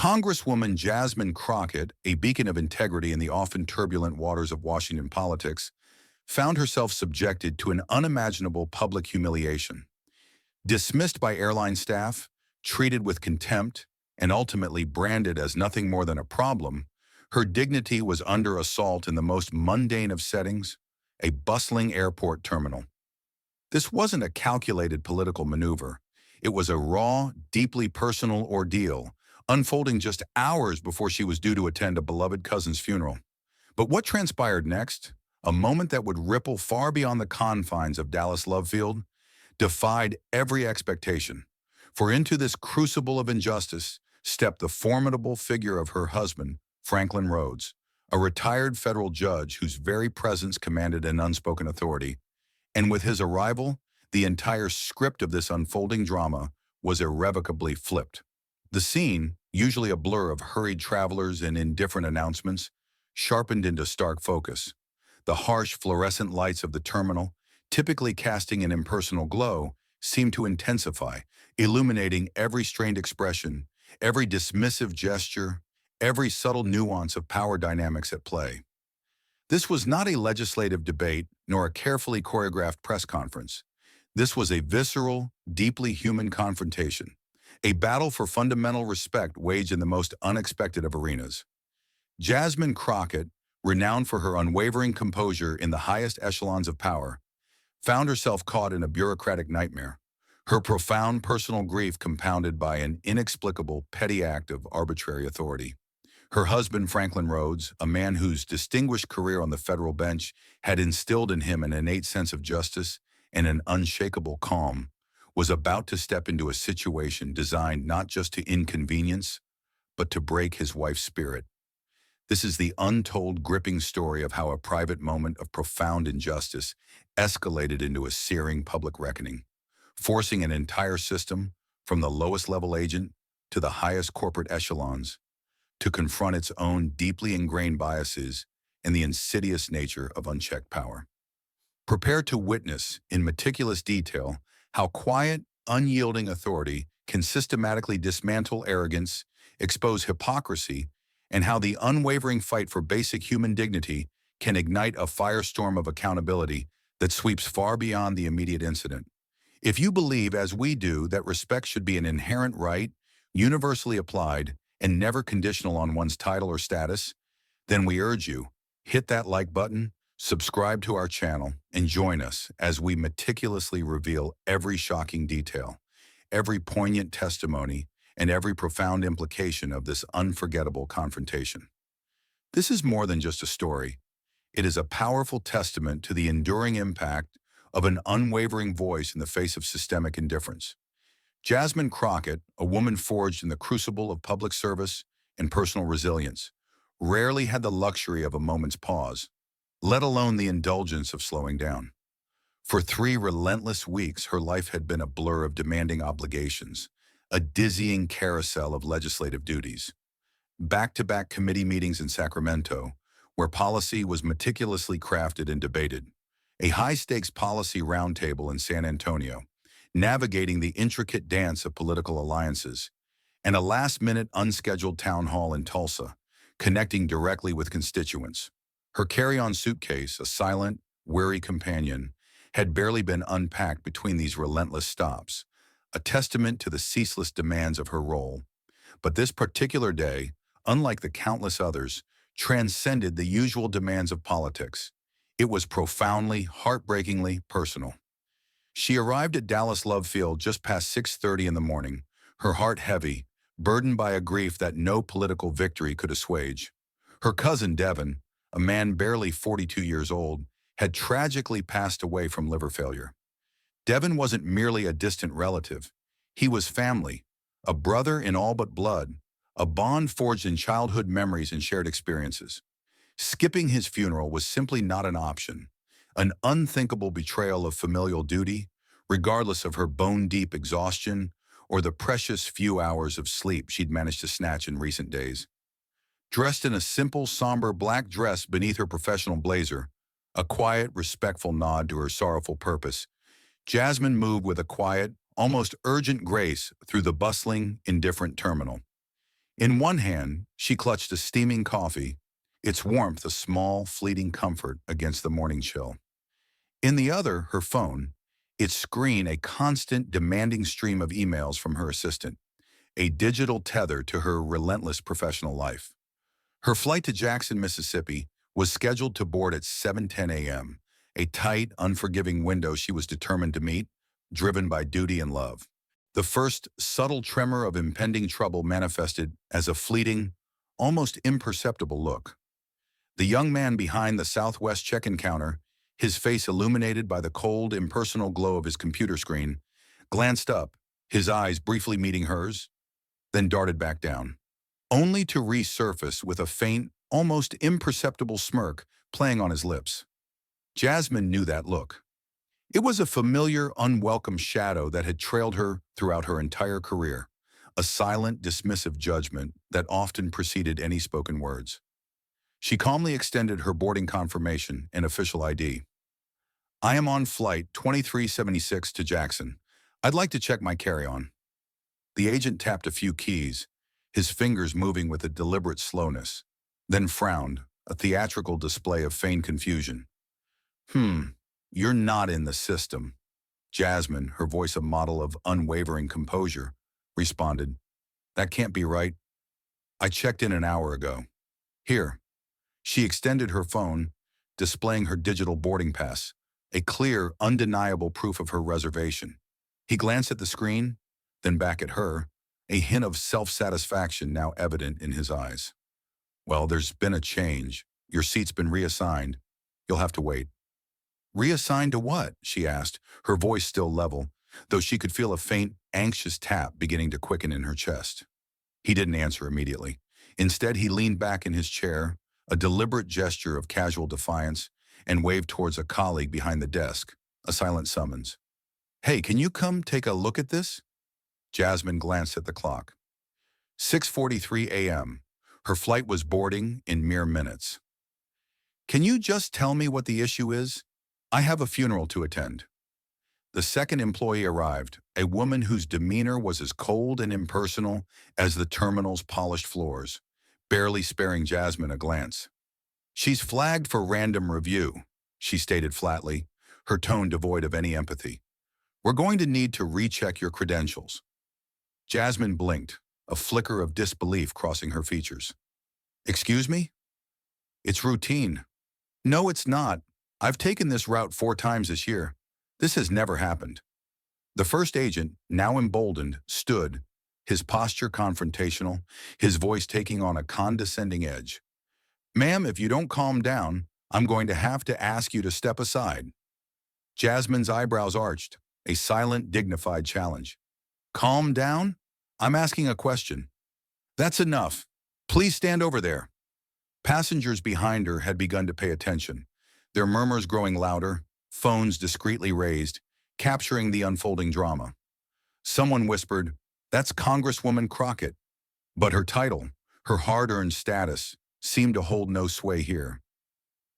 Congresswoman Jasmine Crockett, a beacon of integrity in the often turbulent waters of Washington politics, found herself subjected to an unimaginable public humiliation. Dismissed by airline staff, treated with contempt, and ultimately branded as nothing more than a problem, her dignity was under assault in the most mundane of settings, a bustling airport terminal. This wasn't a calculated political maneuver. It was a raw, deeply personal ordeal, unfolding just hours before she was due to attend a beloved cousin's funeral. But what transpired next, a moment that would ripple far beyond the confines of Dallas Love Field, defied every expectation. For into this crucible of injustice stepped the formidable figure of her husband, Franklin Rhodes, a retired federal judge whose very presence commanded an unspoken authority. And with his arrival, the entire script of this unfolding drama was irrevocably flipped. The scene, usually a blur of hurried travelers and indifferent announcements, sharpened into stark focus. The harsh fluorescent lights of the terminal, typically casting an impersonal glow, seemed to intensify, illuminating every strained expression, every dismissive gesture, every subtle nuance of power dynamics at play. This was not a legislative debate nor a carefully choreographed press conference. This was a visceral, deeply human confrontation, a battle for fundamental respect waged in the most unexpected of arenas. Jasmine Crockett, renowned for her unwavering composure in the highest echelons of power, found herself caught in a bureaucratic nightmare, her profound personal grief compounded by an inexplicable, petty act of arbitrary authority. Her husband, Franklin Rhodes, a man whose distinguished career on the federal bench had instilled in him an innate sense of justice and an unshakable calm, was about to step into a situation designed not just to inconvenience, but to break his wife's spirit. This is the untold, gripping story of how a private moment of profound injustice escalated into a searing public reckoning, forcing an entire system, from the lowest level agent to the highest corporate echelons, to confront its own deeply ingrained biases and the insidious nature of unchecked power. Prepare to witness, in meticulous detail, how quiet, unyielding authority can systematically dismantle arrogance, expose hypocrisy, and how the unwavering fight for basic human dignity can ignite a firestorm of accountability that sweeps far beyond the immediate incident. If you believe, as we do, that respect should be an inherent right, universally applied, and never conditional on one's title or status, then we urge you, hit that like button, subscribe to our channel, and join us as we meticulously reveal every shocking detail, every poignant testimony, and every profound implication of this unforgettable confrontation. This is more than just a story. It is a powerful testament to the enduring impact of an unwavering voice in the face of systemic indifference. Jasmine Crockett, a woman forged in the crucible of public service and personal resilience, rarely had the luxury of a moment's pause, let alone the indulgence of slowing down. For 3 relentless weeks, her life had been a blur of demanding obligations, a dizzying carousel of legislative duties. Back-to-back committee meetings in Sacramento, where policy was meticulously crafted and debated. A high-stakes policy roundtable in San Antonio, navigating the intricate dance of political alliances, and a last-minute unscheduled town hall in Tulsa, connecting directly with constituents. Her carry-on suitcase, a silent, weary companion, had barely been unpacked between these relentless stops, a testament to the ceaseless demands of her role. But this particular day, unlike the countless others, transcended the usual demands of politics. It was profoundly, heartbreakingly personal. She arrived at Dallas Love Field just past 6:30 in the morning, her heart heavy, burdened by a grief that no political victory could assuage. Her cousin Devin, a man barely 42 years old, had tragically passed away from liver failure. Devin wasn't merely a distant relative. He was family, a brother in all but blood, a bond forged in childhood memories and shared experiences. Skipping his funeral was simply not an option, an unthinkable betrayal of familial duty, regardless of her bone-deep exhaustion or the precious few hours of sleep she'd managed to snatch in recent days. Dressed in a simple, somber black dress beneath her professional blazer, a quiet, respectful nod to her sorrowful purpose, Jasmine moved with a quiet, almost urgent grace through the bustling, indifferent terminal. In one hand, she clutched a steaming coffee, its warmth a small, fleeting comfort against the morning chill. In the other, her phone, its screen a constant, demanding stream of emails from her assistant, a digital tether to her relentless professional life. Her flight to Jackson, Mississippi, was scheduled to board at 7:10 a.m., a tight, unforgiving window she was determined to meet, driven by duty and love. The first subtle tremor of impending trouble manifested as a fleeting, almost imperceptible look. The young man behind the Southwest check-in counter, his face illuminated by the cold, impersonal glow of his computer screen, glanced up, his eyes briefly meeting hers, then darted back down, only to resurface with a faint, almost imperceptible smirk playing on his lips. Jasmine knew that look. It was a familiar, unwelcome shadow that had trailed her throughout her entire career, a silent, dismissive judgment that often preceded any spoken words. She calmly extended her boarding confirmation and official ID. "I am on flight 2376 to Jackson. I'd like to check my carry-on." The agent tapped a few keys, his fingers moving with a deliberate slowness, then frowned, a theatrical display of feigned confusion. You're not in the system." Jasmine, her voice a model of unwavering composure, responded, "That can't be right. I checked in an hour ago. Here." She extended her phone, displaying her digital boarding pass, a clear, undeniable proof of her reservation. He glanced at the screen, then back at her, a hint of self-satisfaction now evident in his eyes. "Well, there's been a change. Your seat's been reassigned. You'll have to wait." "Reassigned to what?" she asked, her voice still level, though she could feel a faint, anxious tap beginning to quicken in her chest. He didn't answer immediately. Instead, he leaned back in his chair, a deliberate gesture of casual defiance, and waved towards a colleague behind the desk, a silent summons. "Hey, can you come take a look at this?" Jasmine glanced at the clock. 6:43 a.m. Her flight was boarding in mere minutes. "Can you just tell me what the issue is? I have a funeral to attend." The second employee arrived, a woman whose demeanor was as cold and impersonal as the terminal's polished floors, barely sparing Jasmine a glance. "She's flagged for random review," she stated flatly, her tone devoid of any empathy. "We're going to need to recheck your credentials." Jasmine blinked, a flicker of disbelief crossing her features. "Excuse me? It's routine." "No, it's not. I've taken this route 4 times this year. This has never happened." The first agent, now emboldened, stood, his posture confrontational, his voice taking on a condescending edge. "Ma'am, if you don't calm down, I'm going to have to ask you to step aside." Jasmine's eyebrows arched, a silent, dignified challenge. "Calm down? I'm asking a question." "That's enough. Please stand over there." Passengers behind her had begun to pay attention, their murmurs growing louder, phones discreetly raised, capturing the unfolding drama. Someone whispered, "That's Congresswoman Crockett." But her title, her hard-earned status, seemed to hold no sway here.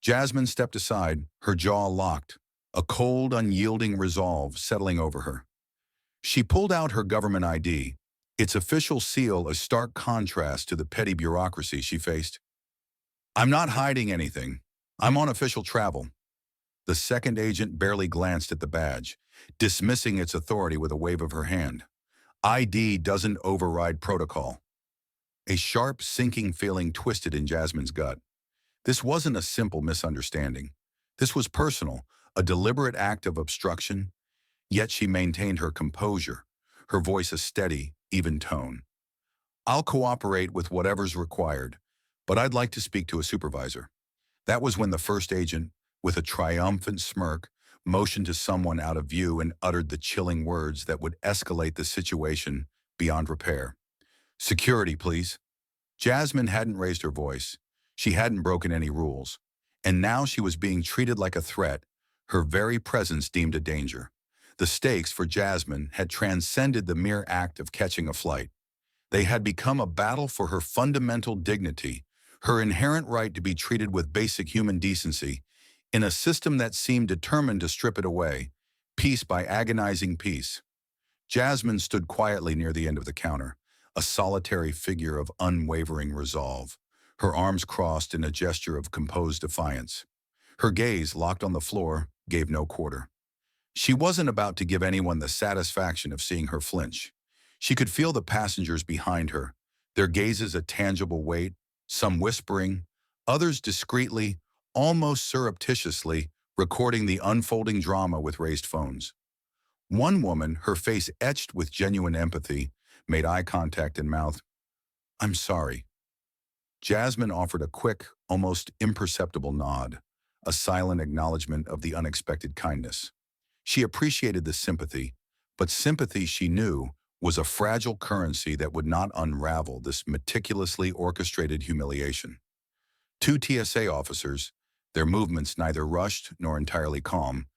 Jasmine stepped aside, her jaw locked, a cold, unyielding resolve settling over her. She pulled out her government ID, its official seal a stark contrast to the petty bureaucracy she faced. "I'm not hiding anything. I'm on official travel." The second agent barely glanced at the badge, dismissing its authority with a wave of her hand. "ID doesn't override protocol." A sharp, sinking feeling twisted in Jasmine's gut. This wasn't a simple misunderstanding. This was personal, a deliberate act of obstruction, yet she maintained her composure, her voice a steady, even tone. "I'll cooperate with whatever's required, but I'd like to speak to a supervisor." That was when the first agent, with a triumphant smirk, motioned to someone out of view and uttered the chilling words that would escalate the situation beyond repair. "Security, please." Jasmine hadn't raised her voice. She hadn't broken any rules. And now she was being treated like a threat, her very presence deemed a danger. The stakes for Jasmine had transcended the mere act of catching a flight. They had become a battle for her fundamental dignity, her inherent right to be treated with basic human decency, in a system that seemed determined to strip it away, piece by agonizing piece. Jasmine stood quietly near the end of the counter, a solitary figure of unwavering resolve, her arms crossed in a gesture of composed defiance. Her gaze, locked on the floor, gave no quarter. She wasn't about to give anyone the satisfaction of seeing her flinch. She could feel the passengers behind her, their gazes a tangible weight, some whispering, others discreetly, almost surreptitiously, recording the unfolding drama with raised phones. One woman, her face etched with genuine empathy, made eye contact and mouthed, "I'm sorry." Jasmine offered a quick, almost imperceptible nod, a silent acknowledgement of the unexpected kindness. She appreciated the sympathy, but sympathy, she knew, was a fragile currency that would not unravel this meticulously orchestrated humiliation. Two TSA officers, their movements neither rushed nor entirely calm,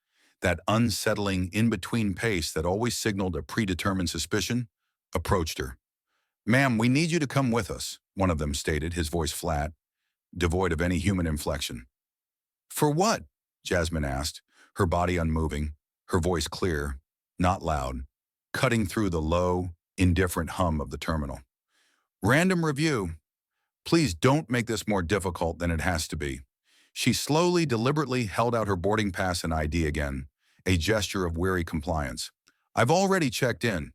that unsettling in-between pace that always signaled a predetermined suspicion, approached her. "Ma'am, we need you to come with us," one of them stated, his voice flat, devoid of any human inflection. "For what?" Jasmine asked, her body unmoving, her voice clear, not loud, cutting through the low, indifferent hum of the terminal. "Random review. Please don't make this more difficult than it has to be." She slowly, deliberately held out her boarding pass and ID again, a gesture of weary compliance. "I've already checked in.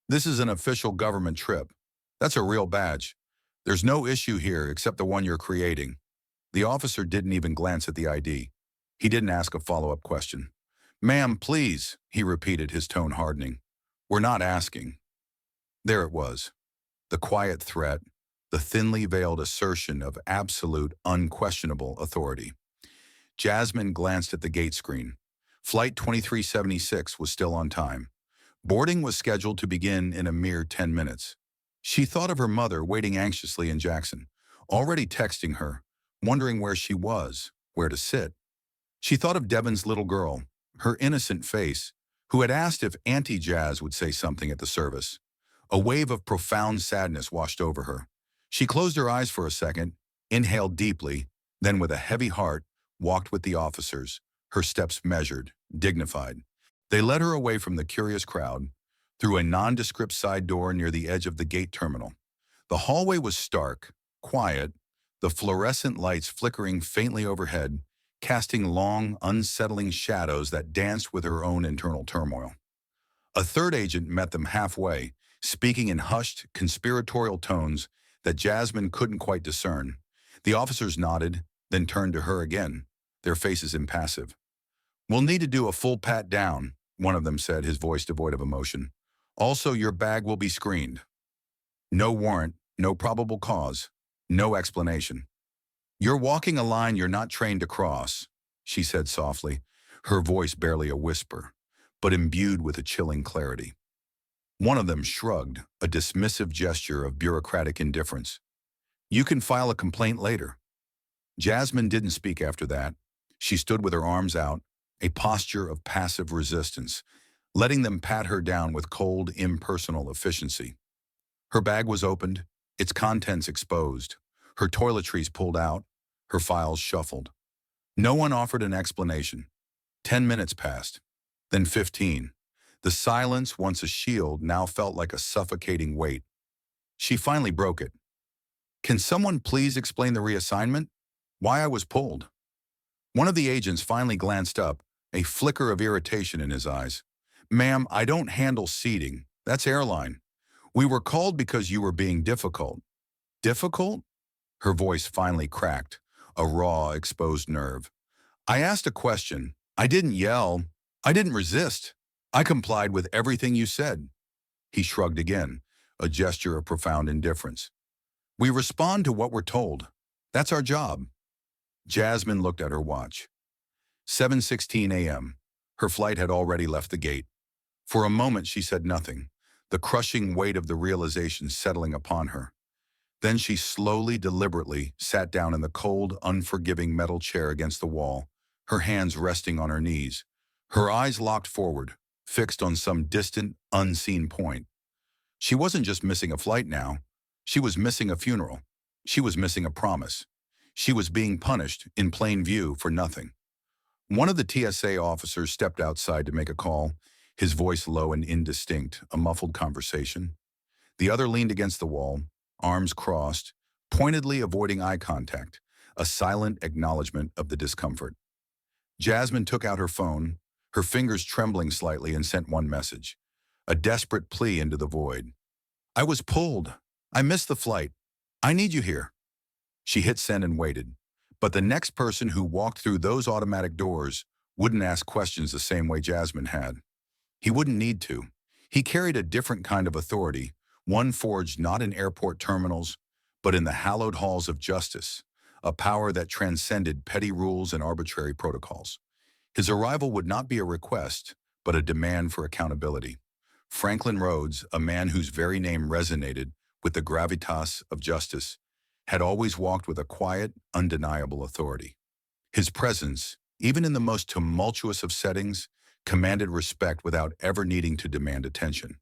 This is an official government trip. That's a real badge. There's no issue here except the one you're creating." The officer didn't even glance at the ID. He didn't ask a follow-up question. "Ma'am, please," he repeated, his tone hardening. "We're not asking." There it was, the quiet threat, the thinly veiled assertion of absolute, unquestionable authority. Jasmine glanced at the gate screen. Flight 2376 was still on time. Boarding was scheduled to begin in a mere 10 minutes. She thought of her mother waiting anxiously in Jackson, already texting her, wondering where she was, where to sit. She thought of Devon's little girl, her innocent face, who had asked if Auntie Jazz would say something at the service. A wave of profound sadness washed over her. She closed her eyes for a second, inhaled deeply, then with a heavy heart, walked with the officers, her steps measured, dignified. They led her away from the curious crowd, through a nondescript side door near the edge of the gate terminal. The hallway was stark, quiet, the fluorescent lights flickering faintly overhead, casting long, unsettling shadows that danced with her own internal turmoil. A third agent met them halfway, speaking in hushed, conspiratorial tones that Jasmine couldn't quite discern. The officers nodded, then turned to her again, their faces impassive. "We'll need to do a full pat-down," one of them said, his voice devoid of emotion. "Also, your bag will be screened. No warrant, no probable cause, no explanation. You're walking a line you're not trained to cross," she said softly, her voice barely a whisper, but imbued with a chilling clarity. One of them shrugged, a dismissive gesture of bureaucratic indifference. "You can file a complaint later." Jasmine didn't speak after that. She stood with her arms out, a posture of passive resistance, letting them pat her down with cold, impersonal efficiency. Her bag was opened, its contents exposed, her toiletries pulled out, her files shuffled. No one offered an explanation. 10 minutes passed, then 15. The silence, once a shield, now felt like a suffocating weight. She finally broke it. "Can someone please explain the reassignment? Why I was pulled?" One of the agents finally glanced up, a flicker of irritation in his eyes. "Ma'am, I don't handle seating. That's Airline. We were called because you were being difficult." "Difficult?" Her voice finally cracked, a raw, exposed nerve. "I asked a question. I didn't yell. I didn't resist. I complied with everything you said." He shrugged again, a gesture of profound indifference. "We respond to what we're told. That's our job." Jasmine looked at her watch. 7:16 a.m. Her flight had already left the gate. For a moment she said nothing, the crushing weight of the realization settling upon her. Then she slowly, deliberately sat down in the cold, unforgiving metal chair against the wall, her hands resting on her knees, her eyes locked forward, fixed on some distant, unseen point. She wasn't just missing a flight now. She was missing a funeral. She was missing a promise. She was being punished, in plain view, for nothing. One of the TSA officers stepped outside to make a call, his voice low and indistinct, a muffled conversation. The other leaned against the wall, arms crossed, pointedly avoiding eye contact, a silent acknowledgement of the discomfort. Jasmine took out her phone, her fingers trembling slightly, and sent one message, a desperate plea into the void. "I was pulled. I missed the flight. I need you here." She hit send and waited. But the next person who walked through those automatic doors wouldn't ask questions the same way Jasmine had. He wouldn't need to. He carried a different kind of authority, one forged not in airport terminals, but in the hallowed halls of justice, a power that transcended petty rules and arbitrary protocols. His arrival would not be a request, but a demand for accountability. Franklin Rhodes, a man whose very name resonated with the gravitas of justice, had always walked with a quiet, undeniable authority. His presence, even in the most tumultuous of settings, commanded respect without ever needing to demand attention.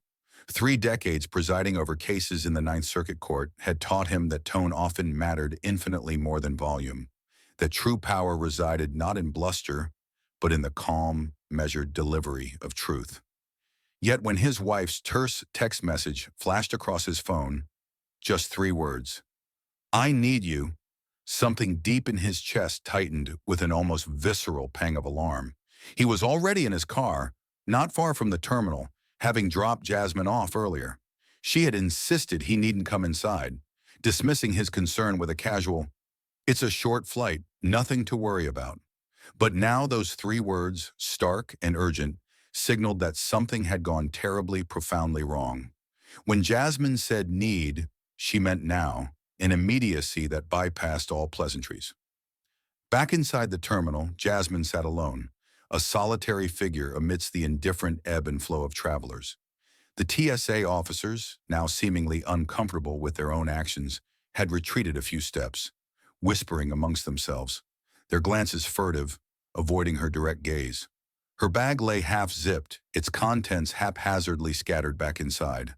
3 decades presiding over cases in the Ninth Circuit Court had taught him that tone often mattered infinitely more than volume, that true power resided not in bluster, but in the calm, measured delivery of truth. Yet when his wife's terse text message flashed across his phone, just 3 words, "I need you," something deep in his chest tightened with an almost visceral pang of alarm. He was already in his car, not far from the terminal, having dropped Jasmine off earlier. She had insisted he needn't come inside, dismissing his concern with a casual, "It's a short flight, nothing to worry about." But now those 3 words, stark and urgent, signaled that something had gone terribly, profoundly wrong. When Jasmine said need, she meant now, an immediacy that bypassed all pleasantries. Back inside the terminal, Jasmine sat alone, a solitary figure amidst the indifferent ebb and flow of travelers. The TSA officers, now seemingly uncomfortable with their own actions, had retreated a few steps, whispering amongst themselves, their glances furtive, avoiding her direct gaze. Her bag lay half-zipped, its contents haphazardly scattered back inside,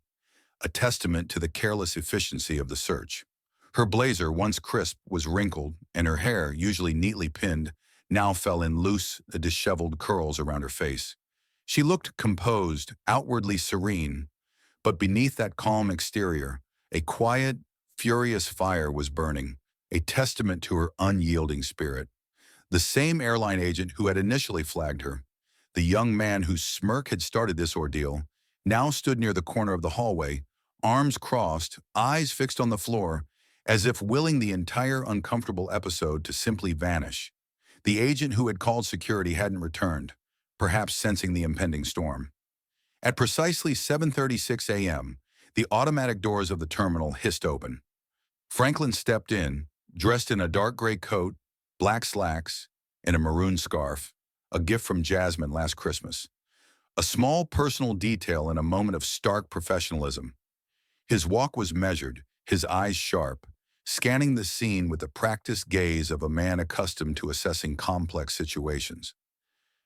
a testament to the careless efficiency of the search. Her blazer, once crisp, was wrinkled, and her hair, usually neatly pinned, now fell in loose, disheveled curls around her face. She looked composed, outwardly serene, but beneath that calm exterior, a quiet, furious fire was burning, a testament to her unyielding spirit. The same airline agent who had initially flagged her, the young man whose smirk had started this ordeal, now stood near the corner of the hallway, arms crossed, eyes fixed on the floor, as if willing the entire uncomfortable episode to simply vanish. The agent who had called security hadn't returned, perhaps sensing the impending storm. At precisely 7:36 a.m., the automatic doors of the terminal hissed open. Franklin stepped in, dressed in a dark gray coat, black slacks, and a maroon scarf, a gift from Jasmine last Christmas. A small personal detail in a moment of stark professionalism. His walk was measured, his eyes sharp, scanning the scene with the practiced gaze of a man accustomed to assessing complex situations.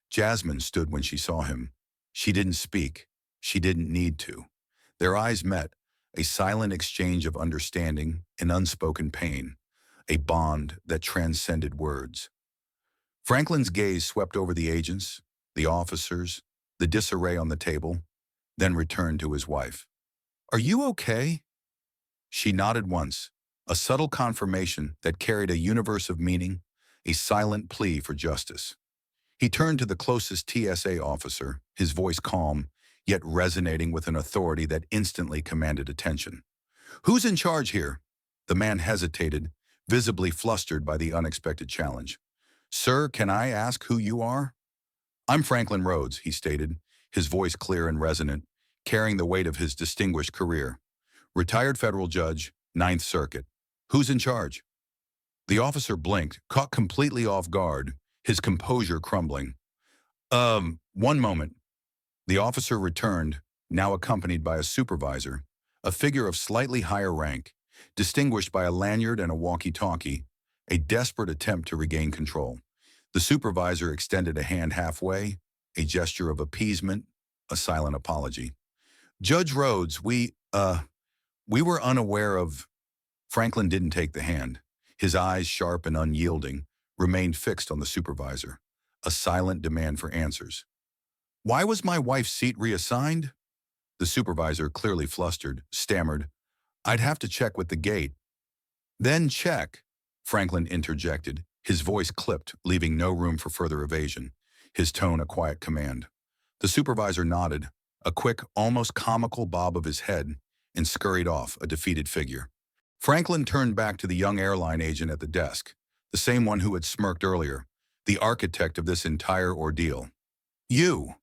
Jasmine stood when she saw him. She didn't speak. She didn't need to. Their eyes met, a silent exchange of understanding and unspoken pain, a bond that transcended words. Franklin's gaze swept over the agents, the officers, the disarray on the table, then returned to his wife. "Are you okay?" She nodded once, a subtle confirmation that carried a universe of meaning, a silent plea for justice. He turned to the closest TSA officer, his voice calm, yet resonating with an authority that instantly commanded attention. "Who's in charge here?" The man hesitated, visibly flustered by the unexpected challenge. "Sir, can I ask who you are?" "I'm Franklin Rhodes," he stated, his voice clear and resonant, carrying the weight of his distinguished career. "Retired federal judge, Ninth Circuit. Who's in charge?" The officer blinked, caught completely off guard, his composure crumbling. One moment." The officer returned, now accompanied by a supervisor, a figure of slightly higher rank, distinguished by a lanyard and a walkie-talkie, a desperate attempt to regain control. The supervisor extended a hand halfway, a gesture of appeasement, a silent apology. "Judge Rhodes, we were unaware of—" Franklin didn't take the hand. His eyes, sharp and unyielding, remained fixed on the supervisor, a silent demand for answers. "Why was my wife's seat reassigned?" The supervisor, clearly flustered, stammered, "I'd have to check with the gate." "Then check," Franklin interjected, his voice clipped, leaving no room for further evasion, his tone a quiet command. The supervisor nodded, a quick, almost comical bob of his head, and scurried off, a defeated figure. Franklin turned back to the young airline agent at the desk, the same one who had smirked earlier, the architect of this entire ordeal. "You!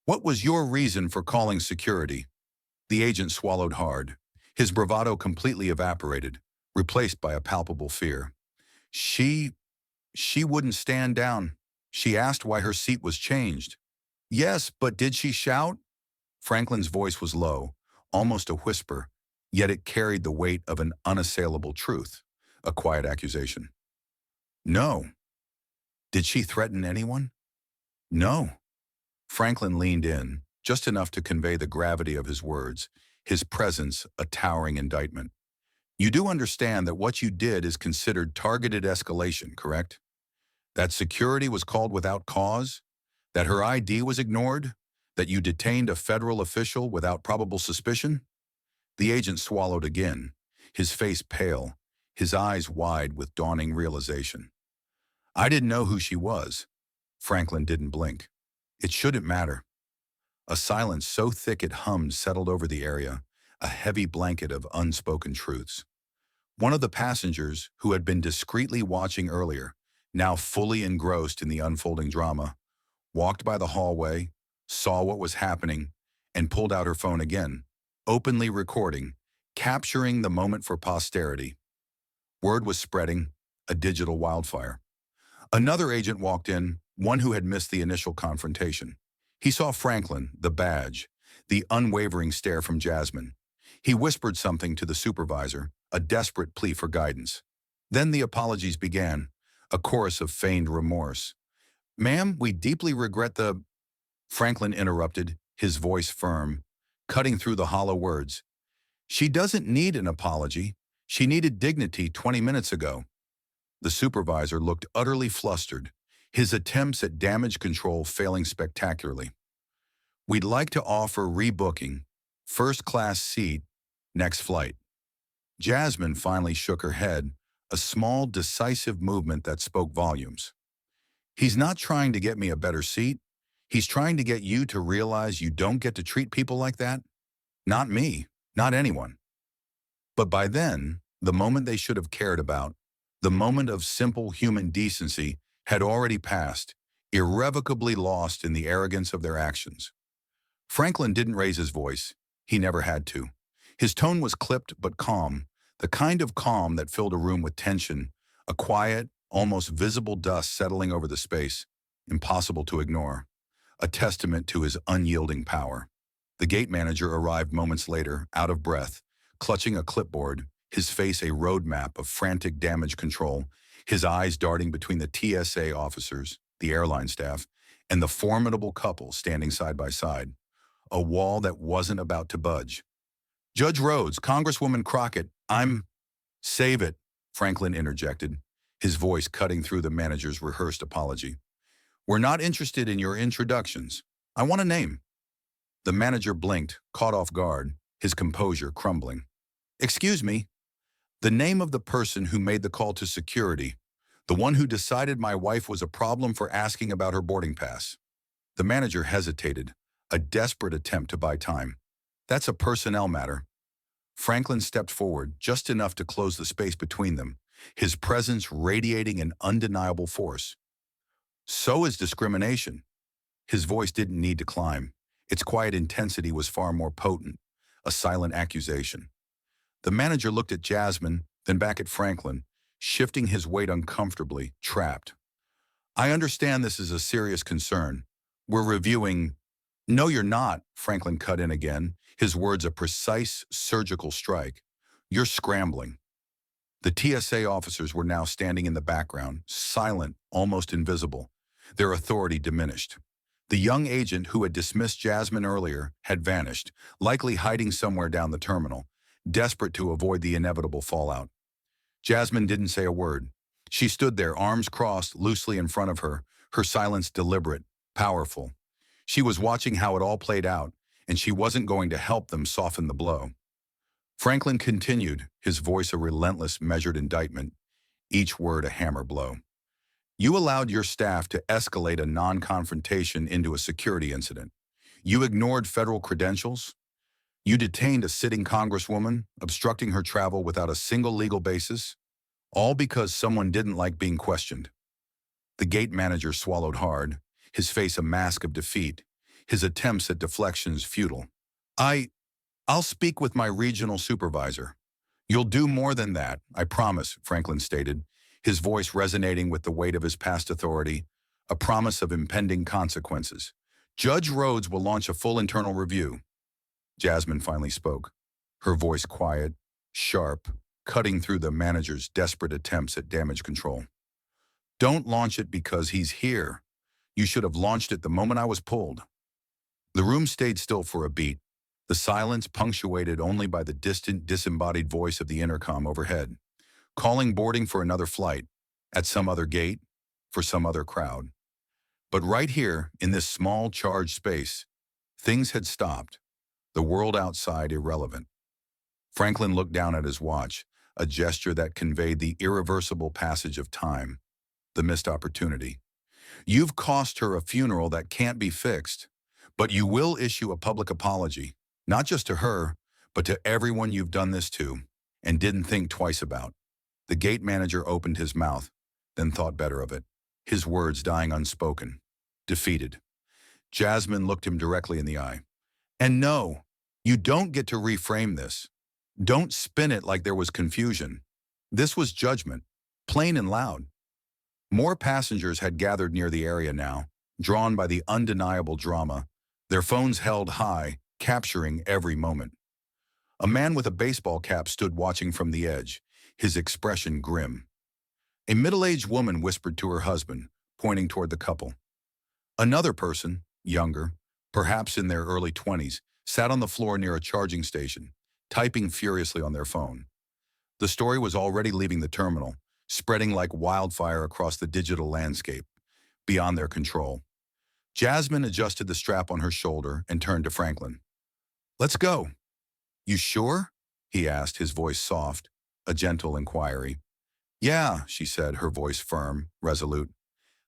What was your reason for calling security?" The agent swallowed hard, his bravado completely evaporated, replaced by a palpable fear. She wouldn't stand down. She asked why her seat was changed." "Yes, but did she shout?" Franklin's voice was low, almost a whisper, yet it carried the weight of an unassailable truth, a quiet accusation. "No." "Did she threaten anyone?" "No." Franklin leaned in, just enough to convey the gravity of his words, his presence a towering indictment. "You do understand that what you did is considered targeted escalation, correct? That security was called without cause? That her ID was ignored? That you detained a federal official without probable suspicion?" The agent swallowed again, his face pale, his eyes wide with dawning realization. "I didn't know who she was." Franklin didn't blink. "It shouldn't matter." A silence so thick it hummed settled over the area, a heavy blanket of unspoken truths. One of the passengers, who had been discreetly watching earlier, now fully engrossed in the unfolding drama, walked by the hallway, saw what was happening, and pulled out her phone again, openly recording, capturing the moment for posterity. Word was spreading, a digital wildfire. Another agent walked in, one who had missed the initial confrontation. He saw Franklin, the badge, the unwavering stare from Jasmine. He whispered something to the supervisor, a desperate plea for guidance. Then the apologies began, a chorus of feigned remorse. "Ma'am, we deeply regret the—" Franklin interrupted, his voice firm, cutting through the hollow words. "She doesn't need an apology. She needed dignity 20 minutes ago." The supervisor looked utterly flustered, his attempts at damage control failing spectacularly. "We'd like to offer rebooking, first-class seat, next flight." Jasmine finally shook her head, a small, decisive movement that spoke volumes. "He's not trying to get me a better seat. He's trying to get you to realize you don't get to treat people like that. Not me, not anyone." But by then, the moment they should have cared about, the moment of simple human decency, had already passed, irrevocably lost in the arrogance of their actions. Franklin didn't raise his voice. He never had to. His tone was clipped but calm, the kind of calm that filled a room with tension, a quiet, almost visible dust settling over the space, impossible to ignore, a testament to his unyielding power. The gate manager arrived moments later, out of breath, clutching a clipboard, his face a roadmap of frantic damage control, his eyes darting between the TSA officers, the airline staff, and the formidable couple standing side by side, a wall that wasn't about to budge. "Judge Rhodes, Congresswoman Crockett, I'm—" "Save it," Franklin interjected, his voice cutting through the manager's rehearsed apology. "We're not interested in your introductions. I want a name." The manager blinked, caught off guard, his composure crumbling. "Excuse me. The name of the person who made the call to security, the one who decided my wife was a problem for asking about her boarding pass." The manager hesitated, a desperate attempt to buy time. "That's a personnel matter." Franklin stepped forward, just enough to close the space between them, his presence radiating an undeniable force. "So is discrimination." His voice didn't need to climb. Its quiet intensity was far more potent, a silent accusation. The manager looked at Jasmine, then back at Franklin, shifting his weight uncomfortably, trapped. "I understand this is a serious concern. We're reviewing—" "No, you're not," Franklin cut in again, his words a precise, surgical strike. "You're scrambling." The TSA officers were now standing in the background, silent, almost invisible, their authority diminished. The young agent who had dismissed Jasmine earlier had vanished, likely hiding somewhere down the terminal, desperate to avoid the inevitable fallout. Jasmine didn't say a word. She stood there, arms crossed loosely in front of her, her silence deliberate, powerful. She was watching how it all played out, and she wasn't going to help them soften the blow. Franklin continued, his voice a relentless, measured indictment, each word a hammer blow. You allowed your staff to escalate a non-confrontation into a security incident. You ignored federal credentials. You detained a sitting congresswoman, obstructing her travel without a single legal basis, all because someone didn't like being questioned. The gate manager swallowed hard, his face a mask of defeat, his attempts at deflections futile. I'll speak with my regional supervisor. You'll do more than that, I promise, Franklin stated, his voice resonating with the weight of his past authority, a promise of impending consequences. Judge Rhodes will launch a full internal review. Jasmine finally spoke, her voice quiet, sharp, cutting through the manager's desperate attempts at damage control. Don't launch it because he's here. You should have launched it the moment I was pulled. The room stayed still for a beat, the silence punctuated only by the distant, disembodied voice of the intercom overhead, calling boarding for another flight, at some other gate, for some other crowd. But right here, in this small, charged space, things had stopped, the world outside irrelevant. Franklin looked down at his watch, a gesture that conveyed the irreversible passage of time, the missed opportunity. You've cost her a funeral that can't be fixed, but you will issue a public apology, not just to her, but to everyone you've done this to, and didn't think twice about. The gate manager opened his mouth, then thought better of it, his words dying unspoken, defeated. Jasmine looked him directly in the eye. And no, you don't get to reframe this. Don't spin it like there was confusion. This was judgment, plain and loud. More passengers had gathered near the area now, drawn by the undeniable drama, their phones held high, capturing every moment. A man with a baseball cap stood watching from the edge, his expression grim. A middle-aged woman whispered to her husband, pointing toward the couple. Another person, younger, perhaps in their early 20s, sat on the floor near a charging station, typing furiously on their phone. The story was already leaving the terminal, spreading like wildfire across the digital landscape, beyond their control. Jasmine adjusted the strap on her shoulder and turned to Franklin. Let's go. You sure? He asked, his voice soft, a gentle inquiry. Yeah, she said, her voice firm, resolute.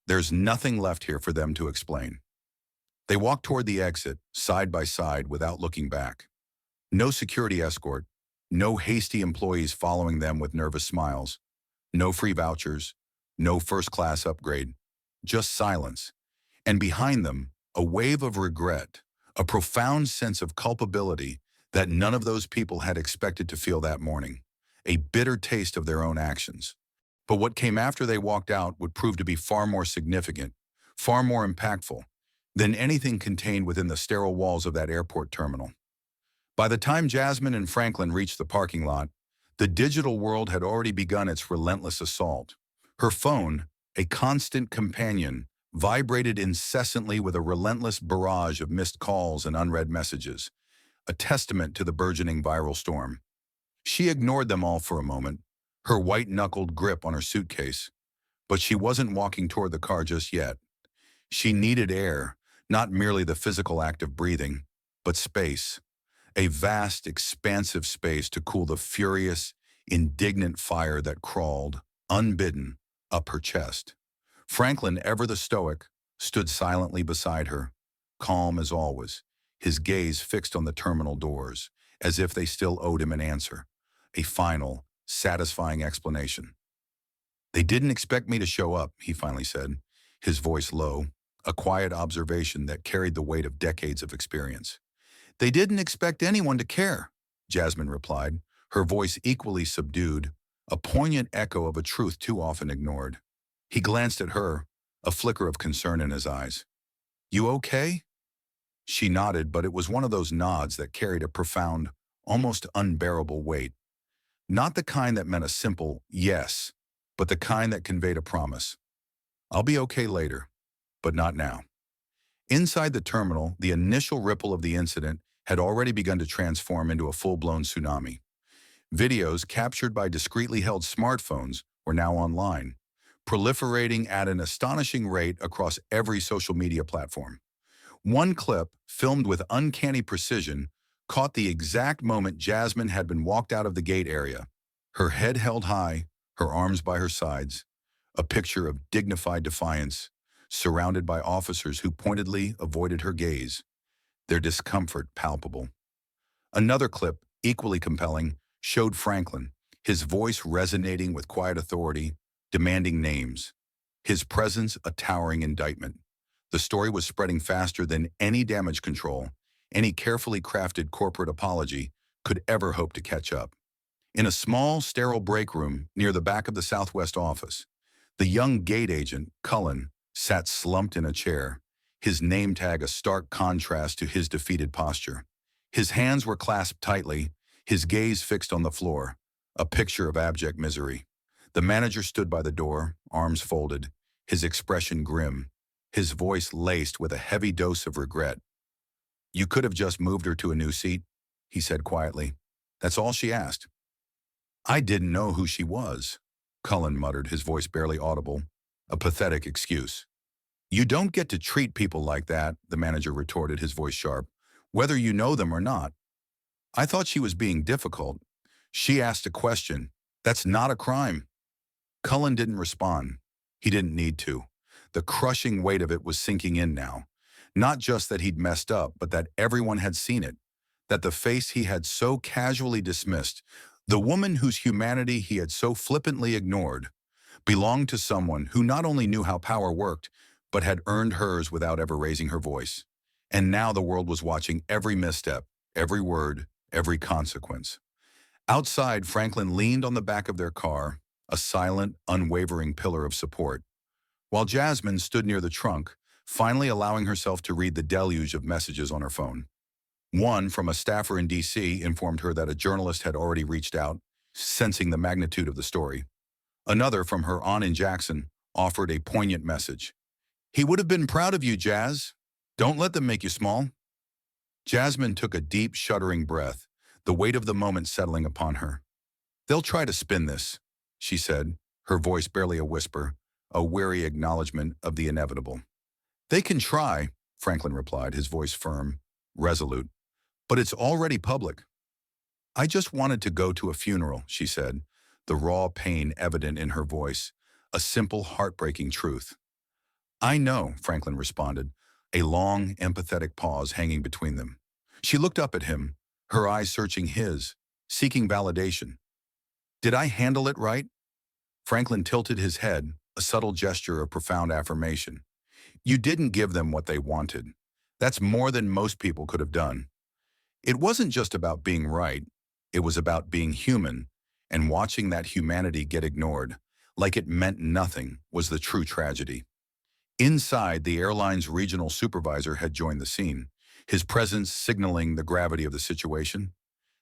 There's nothing left here for them to explain. They walked toward the exit, side by side, without looking back. No security escort, no hasty employees following them with nervous smiles, no free vouchers, no first-class upgrade, just silence. And behind them, a wave of regret, a profound sense of culpability that none of those people had expected to feel that morning, a bitter taste of their own actions. But what came after they walked out would prove to be far more significant, far more impactful, than anything contained within the sterile walls of that airport terminal. By the time Jasmine and Franklin reached the parking lot, the digital world had already begun its relentless assault. Her phone, a constant companion, vibrated incessantly with a relentless barrage of missed calls and unread messages, a testament to the burgeoning viral storm. She ignored them all for a moment, her white-knuckled grip on her suitcase, but she wasn't walking toward the car just yet. She needed air, not merely the physical act of breathing, but space, a vast, expansive space to cool the furious, indignant fire that crawled, unbidden, up her chest. Franklin, ever the stoic, stood silently beside her, calm as always, his gaze fixed on the terminal doors, as if they still owed him an answer, a final, satisfying explanation. They didn't expect me to show up, he finally said, his voice low, a quiet observation that carried the weight of decades of experience. They didn't expect anyone to care, Jasmine replied, her voice equally subdued, a poignant echo of a truth too often ignored. He glanced at her, a flicker of concern in his eyes. You okay? She nodded, but it was one of those nods that carried a profound, almost unbearable weight. Not the kind that meant a simple yes, but the kind that conveyed a promise. I'll be okay later, but not now. Inside the terminal, the initial ripple of the incident had already begun to transform into a full-blown tsunami. Videos captured by discreetly held smartphones were now online, proliferating at an astonishing rate across every social media platform. One clip, filmed with uncanny precision, caught the exact moment Jasmine had been walked out of the gate area. Her head held high, her arms by her sides, a picture of dignified defiance, surrounded by officers who pointedly avoided her gaze, their discomfort palpable. Another clip, equally compelling, showed Franklin, his voice resonating with quiet authority, demanding names, his presence a towering indictment. The story was spreading faster than any damage control, any carefully crafted corporate apology could ever hope to catch up. In a small, sterile break room near the back of the Southwest office, the young gate agent, Cullen, sat slumped in a chair, his name tag a stark contrast to his defeated posture. His hands were clasped tightly, his gaze fixed on the floor, a picture of abject misery. The manager stood by the door, arms folded, his expression grim, his voice laced with a heavy dose of regret. "You could have just moved her to a new seat," he said quietly. "That's all she asked." "I didn't know who she was," Cullen muttered, his voice barely audible, a pathetic excuse. "You don't get to treat people like that," the manager retorted, his voice sharp, "whether you know them or not. I thought she was being difficult. She asked a question. That's not a crime." Cullen didn't respond. He didn't need to. The crushing weight of it was sinking in now. Not just that he'd messed up, but that everyone had seen it. That the face he had so casually dismissed, the woman whose humanity he had so flippantly ignored, belonged to someone who not only knew how power worked, but had earned hers without ever raising her voice. And now the world was watching every misstep, every word, every consequence. Outside, Franklin leaned on the back of their car, a silent, unwavering pillar of support, while Jasmine stood near the trunk, finally allowing herself to read the deluge of messages on her phone. One from a staffer in D.C. informed her that a journalist had already reached out, sensing the magnitude of the story. Another from her aunt in Jackson offered a poignant message. "He would have been proud of you, Jazz. Don't let them make you small." Jasmine took a deep, shuddering breath, the weight of the moment settling upon her. "They'll try to spin this," she said, her voice barely a whisper, a weary acknowledgement of the inevitable. "They can try," Franklin replied, his voice firm, resolute, "but it's already public." "I just wanted to go to a funeral," she said, the raw pain evident in her voice, a simple, heartbreaking truth. "I know," Franklin responded, a long, empathetic pause hanging between them. She looked up at him, her eyes searching his, seeking validation. "Did I handle it right?" Franklin tilted his head, a subtle gesture of profound affirmation. "You didn't give them what they wanted. That's more than most people could have done." It wasn't just about being right, it was about being human, and watching that humanity get ignored, like it meant nothing, was the true tragedy. Inside, the airline's regional supervisor had joined the scene, his presence signaling the gravity of the situation.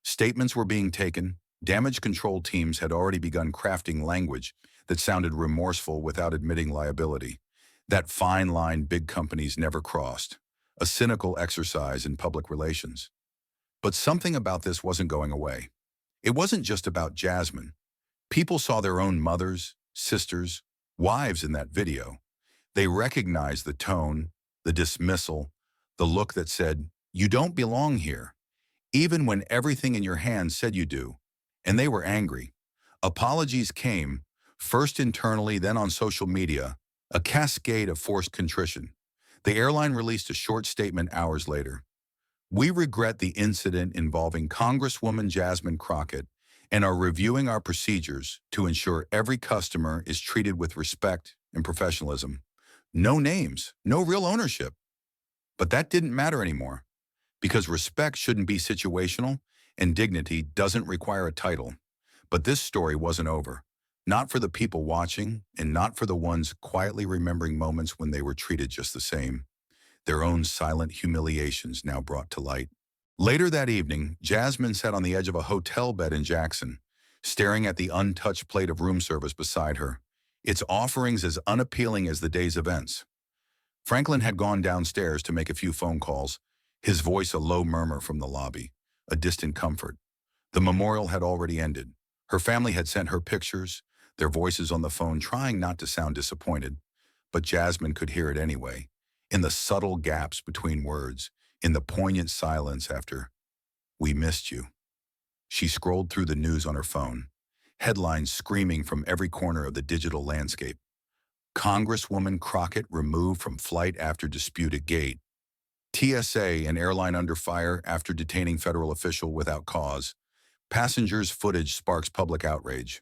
Statements were being taken, damage control teams had already begun crafting language that sounded remorseful without admitting liability. That fine line big companies never crossed, a cynical exercise in public relations. But something about this wasn't going away. It wasn't just about Jasmine. People saw their own mothers, sisters, wives in that video. They recognized the tone, the dismissal, the look that said, "You don't belong here," even when everything in your hands said you do. And they were angry. Apologies came, first internally, then on social media, a cascade of forced contrition. The airline released a short statement hours later. "We regret the incident involving Congresswoman Jasmine Crockett and are reviewing our procedures to ensure every customer is treated with respect and professionalism." No names, no real ownership. But that didn't matter anymore, because respect shouldn't be situational and dignity doesn't require a title. But this story wasn't over. Not for the people watching, and not for the ones quietly remembering moments when they were treated just the same. Their own silent humiliations now brought to light. Later that evening, Jasmine sat on the edge of a hotel bed in Jackson, staring at the untouched plate of room service beside her, its offerings as unappealing as the day's events. Franklin had gone downstairs to make a few phone calls, his voice a low murmur from the lobby, a distant comfort. The memorial had already ended. Her family had sent her pictures, their voices on the phone trying not to sound disappointed, but Jasmine could hear it anyway. in the subtle gaps between words, in the poignant silence after, "We missed you." She scrolled through the news on her phone, headlines screaming from every corner of the digital landscape. Congresswoman Crockett removed from flight after dispute at gate. TSA and airline under fire after detaining federal official without cause. Passengers' footage sparks public outrage.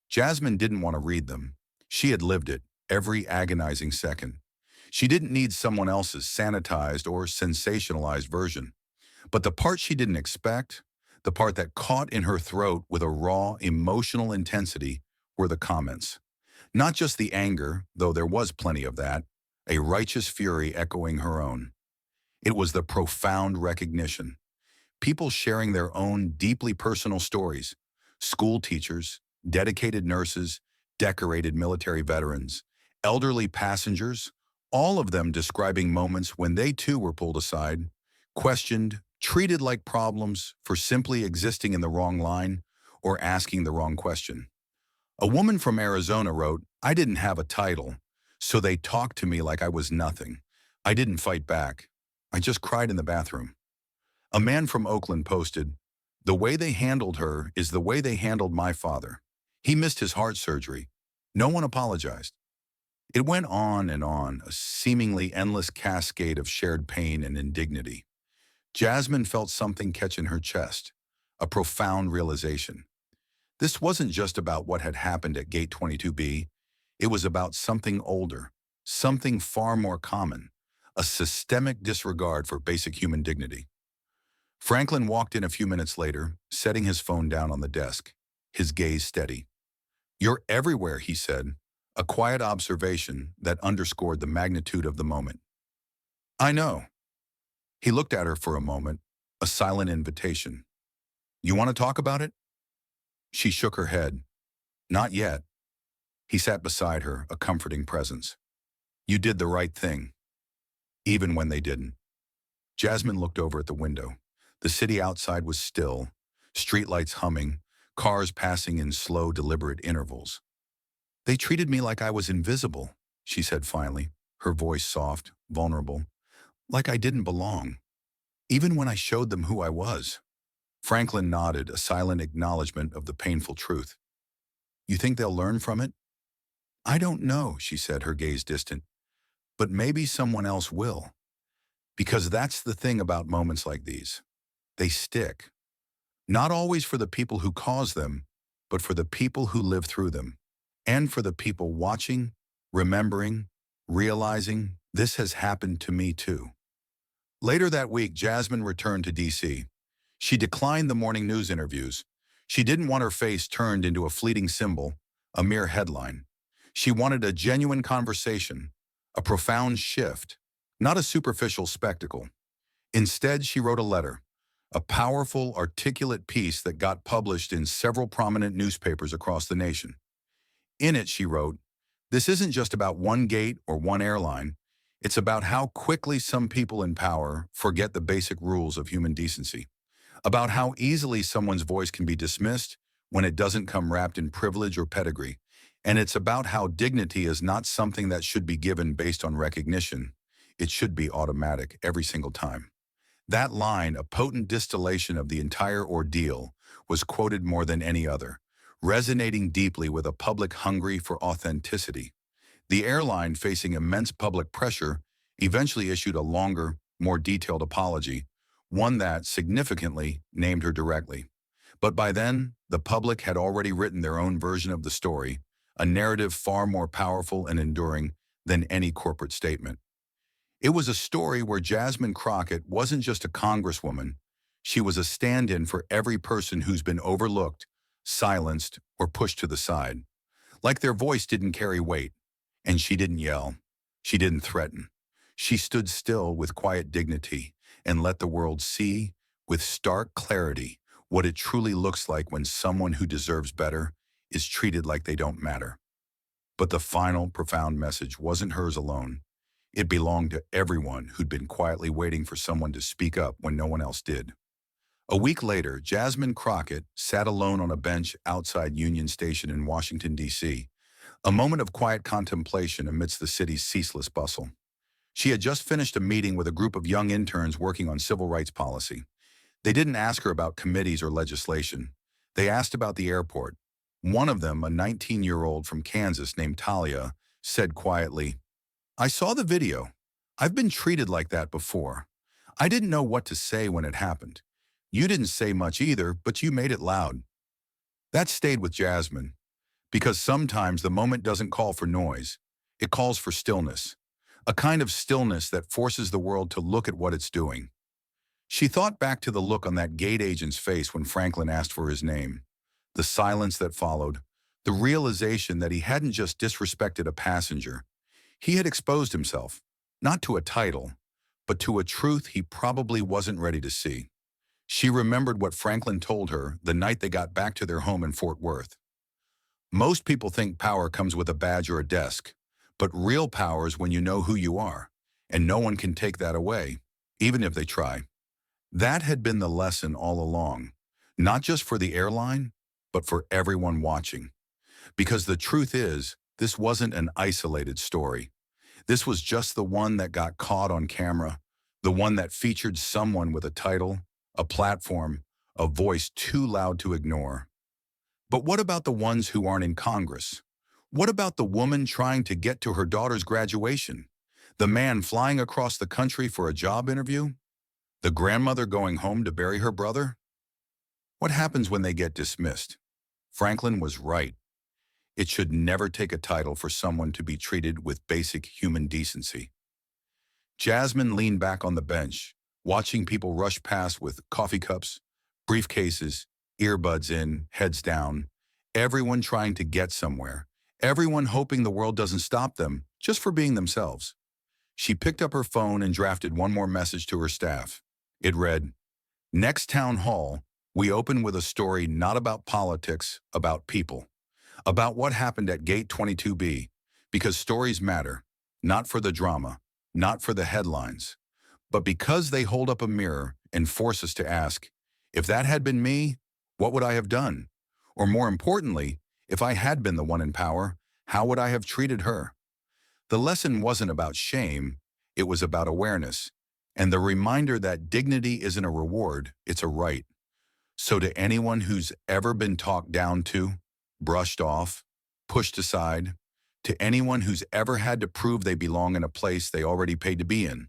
Jasmine didn't want to read them. She had lived it, every agonizing second. She didn't need someone else's sanitized or sensationalized version. But the part she didn't expect, the part that caught in her throat with a raw, emotional intensity, were the comments. Not just the anger, though there was plenty of that, a righteous fury echoing her own. It was the profound recognition. People sharing their own deeply personal stories. School teachers, dedicated nurses, decorated military veterans, elderly passengers, all of them describing moments when they too were pulled aside, questioned, treated like problems for simply existing in the wrong line or asking the wrong question. A woman from Arizona wrote, "I didn't have a title, so they talked to me like I was nothing. I didn't fight back. I just cried in the bathroom." A man from Oakland posted, "The way they handled her is the way they handled my father. He missed his heart surgery. No one apologized." It went on, a seemingly endless cascade of shared pain and indignity. Jasmine felt something catch in her chest, a profound realization. This wasn't just about what had happened at Gate 22B. It was about something older, something far more common, a systemic disregard for basic human dignity. Franklin walked in a few minutes later, setting his phone down on the desk, his gaze steady. "You're everywhere," he said, a quiet observation that underscored the magnitude of the moment. "I know." He looked at her for a moment, a silent invitation. "You want to talk about it?" She shook her head. "Not yet." He sat beside her, a comforting presence. "You did the right thing, even when they didn't." Jasmine looked over at the window. The city outside was still, streetlights humming, cars passing in slow, deliberate intervals. "They treated me like I was invisible," she said finally, her voice soft, vulnerable, "like I didn't belong, even when I showed them who I was." Franklin nodded, a silent acknowledgement of the painful truth. "You think they'll learn from it?" "I don't know," she said, her gaze distant, "but maybe someone else will. Because that's the thing about moments like these. They stick. Not always for the people who cause them, but for the people who live through them. And for the people watching, remembering, realizing this has happened to me too." Later that week, Jasmine returned to D.C. She declined the morning news interviews. She didn't want her face turned into a fleeting symbol, a mere headline. She wanted a genuine conversation, a profound shift, not a superficial spectacle. Instead, she wrote a letter, a powerful, articulate piece that got published in several prominent newspapers across the nation. In it, she wrote, "This isn't just about one gate or one airline. It's about how quickly some people in power forget the basic rules of human decency, about how easily someone's voice can be dismissed when it doesn't come wrapped in privilege or pedigree. And it's about how dignity is not something that should be given based on recognition. It should be automatic every single time." That line, a potent distillation of the entire ordeal, was quoted more than any other, resonating deeply with a public hungry for authenticity. The airline, facing immense public pressure, eventually issued a longer, more detailed apology, one that significantly named her directly. But by then, the public had already written their own version of the story, a narrative far more powerful and enduring than any corporate statement. It was a story where Jasmine Crockett wasn't just a congresswoman. She was a stand-in for every person who's been overlooked, silenced, or pushed to the side. Like their voice didn't carry weight. And she didn't yell. She didn't threaten. She stood still with quiet dignity and let the world see, with stark clarity, what it truly looks like when someone who deserves better is treated like they don't matter. But the final, profound message wasn't hers alone. It belonged to everyone who'd been quietly waiting for someone to speak up when no one else did. A week later, Jasmine Crockett sat alone on a bench outside Union Station in Washington, D.C., a moment of quiet contemplation amidst the city's ceaseless bustle. She had just finished a meeting with a group of young interns working on civil rights policy. They didn't ask her about committees or legislation. They asked about the airport. One of them, a 19-year-old from Kansas named Talia, said quietly, "I saw the video. I've been treated like that before. I didn't know what to say when it happened. You didn't say much either, but you made it loud." That stayed with Jasmine, because sometimes the moment doesn't call for noise. It calls for stillness, a kind of stillness that forces the world to look at what it's doing. She thought back to the look on that gate agent's face when Franklin asked for his name, the silence that followed, the realization that he hadn't just disrespected a passenger. He had exposed himself, not to a title, but to a truth he probably wasn't ready to see. She remembered what Franklin told her the night they got back to their home in Fort Worth. Most people think power comes with a badge or a desk, but real power is when you know who you are, and no one can take that away, even if they try. That had been the lesson all along, not just for the airline, but for everyone watching. Because the truth is, this wasn't an isolated story. This was just the one that got caught on camera, the one that featured someone with a title, a platform, a voice too loud to ignore. But what about the ones who aren't in Congress? What about the woman trying to get to her daughter's graduation? The man flying across the country for a job interview? The grandmother going home to bury her brother? What happens when they get dismissed? Franklin was right. It should never take a title for someone to be treated with basic human decency. Jasmine leaned back on the bench, watching people rush past with coffee cups, briefcases, earbuds in, heads down, everyone trying to get somewhere, everyone hoping the world doesn't stop them just for being themselves. She picked up her phone and drafted one more message to her staff. It read, "Next town hall, we open with a story not about politics, about people, about what happened at Gate 22B, because stories matter, not for the drama, not for the headlines, but because they hold up a mirror and force us to ask, if that had been me, what would I have done? Or more importantly, if I had been the one in power, how would I have treated her?" The lesson wasn't about shame, it was about awareness, and the reminder that dignity isn't a reward, it's a right. So to anyone who's ever been talked down to, brushed off, pushed aside, to anyone who's ever had to prove they belong in a place they already paid to be in,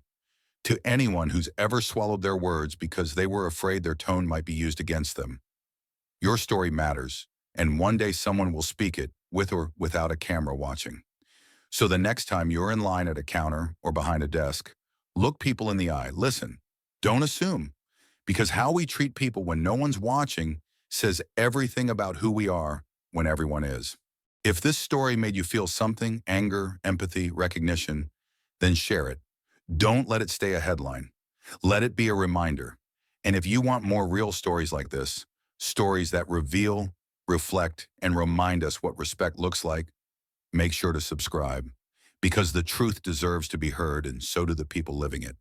to anyone who's ever swallowed their words because they were afraid their tone might be used against them, your story matters, and one day someone will speak it, with or without a camera watching. So the next time you're in line at a counter or behind a desk, look people in the eye, listen, don't assume, because how we treat people when no one's watching says everything about who we are when everyone is. If this story made you feel something, anger, empathy, recognition, then share it. Don't let it stay a headline. Let it be a reminder. And if you want more real stories like this, stories that reveal, reflect, and remind us what respect looks like, make sure to subscribe, because the truth deserves to be heard and so do the people living it.